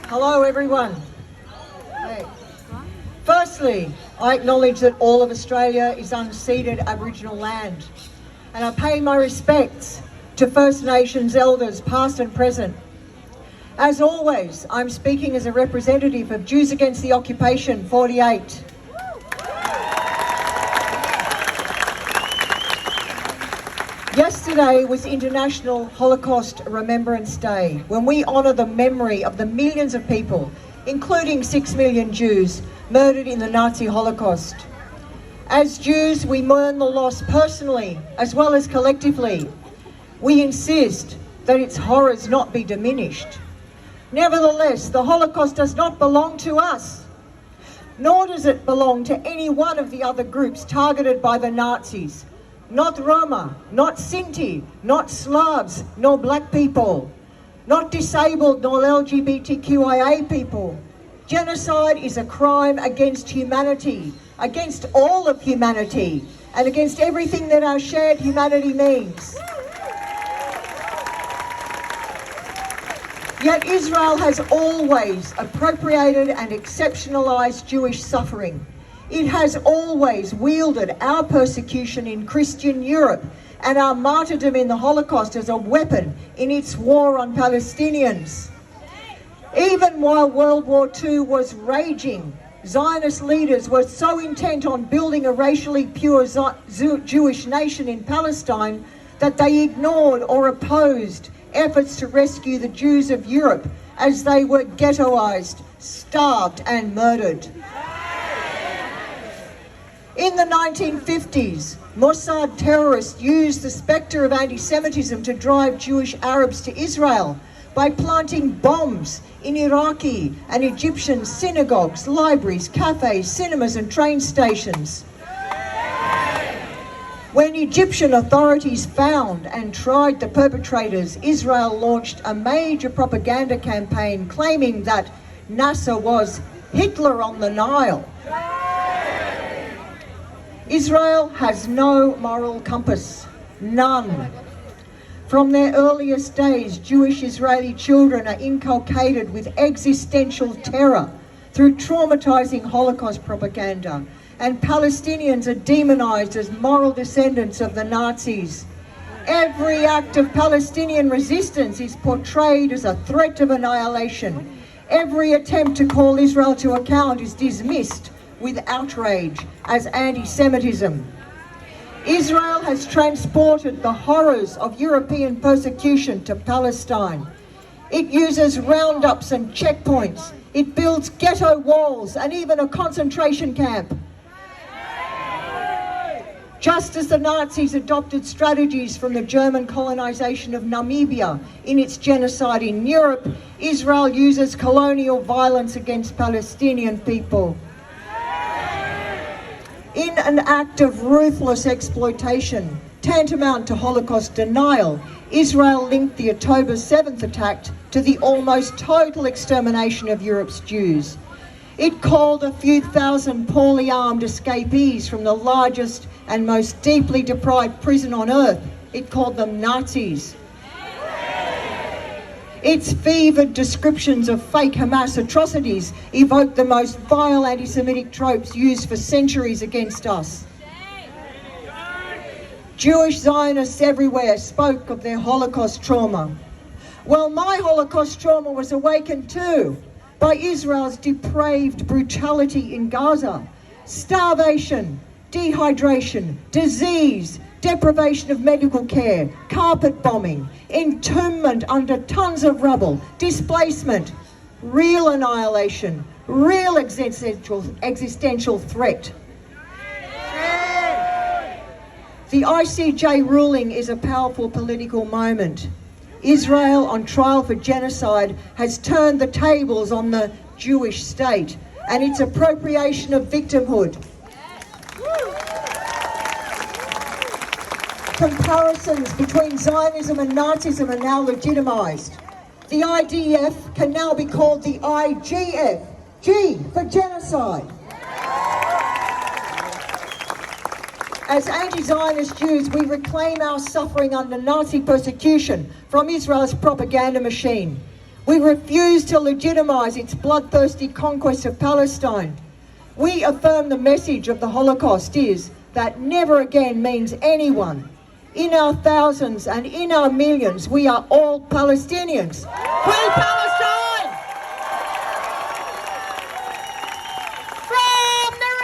Hello, everyone. Hey. Firstly, I acknowledge that all of Australia is unceded Aboriginal land, and I pay my respects to First Nations elders, past and present. As always, I'm speaking as a representative of Jews Against the Occupation 48. Yesterday was International Holocaust Remembrance Day, when we honour the memory of the millions of people, including 6 million Jews, murdered in the Nazi Holocaust. As Jews, we mourn the loss personally as well as collectively. We insist that its horrors not be diminished. Nevertheless, the Holocaust does not belong to us, nor does it belong to any one of the other groups targeted by the Nazis. Not Roma, not Sinti, not Slavs, nor black people, not disabled nor LGBTQIA people. Genocide is a crime against humanity, against all of humanity, and against everything that our shared humanity means. Yet Israel has always appropriated and exceptionalised Jewish suffering. It has always wielded our persecution in Christian Europe and our martyrdom in the Holocaust as a weapon in its war on Palestinians. Even while World War II was raging, Zionist leaders were so intent on building a racially pure Jewish nation in Palestine that they ignored or opposed efforts to rescue the Jews of Europe as they were ghettoized, starved and murdered. In the 1950s, Mossad terrorists used the spectre of anti-Semitism to drive Jewish Arabs to Israel by planting bombs in Iraqi and Egyptian synagogues, libraries, cafes, cinemas and train stations. When Egyptian authorities found and tried the perpetrators, Israel launched a major propaganda campaign claiming that Nasser was Hitler on the Nile. Israel has no moral compass, none. From their earliest days, Jewish Israeli children are inculcated with existential terror through traumatizing Holocaust propaganda, and Palestinians are demonized as moral descendants of the Nazis. Every act of Palestinian resistance is portrayed as a threat of annihilation. Every attempt to call Israel to account is dismissed with outrage as anti-Semitism. Israel has transported the horrors of European persecution to Palestine. It uses roundups and checkpoints. It builds ghetto walls and even a concentration camp. Just as the Nazis adopted strategies from the German colonization of Namibia in its genocide in Europe, Israel uses colonial violence against Palestinian people. In an act of ruthless exploitation, tantamount to Holocaust denial, Israel linked the October 7th attack to the almost total extermination of Europe's Jews. It called a few thousand poorly armed escapees from the largest and most deeply deprived prison on earth. It called them Nazis. Its fevered descriptions of fake Hamas atrocities evoke the most vile anti-Semitic tropes used for centuries against us. Jewish Zionists everywhere spoke of their Holocaust trauma. Well, my Holocaust trauma was awakened too by Israel's depraved brutality in Gaza. Starvation, dehydration, disease, deprivation of medical care, carpet bombing, entombment under tons of rubble, displacement, real annihilation, real existential threat. The ICJ ruling is a powerful political moment. Israel, on trial for genocide, has turned the tables on the Jewish state and its appropriation of victimhood. Comparisons between Zionism and Nazism are now legitimised. The IDF can now be called the IGF, G for genocide. As anti-Zionist Jews, we reclaim our suffering under Nazi persecution from Israel's propaganda machine. We refuse to legitimise its bloodthirsty conquest of Palestine. We affirm the message of the Holocaust is that never again means anyone. In our thousands and in our millions, we are all Palestinians. Free Palestine!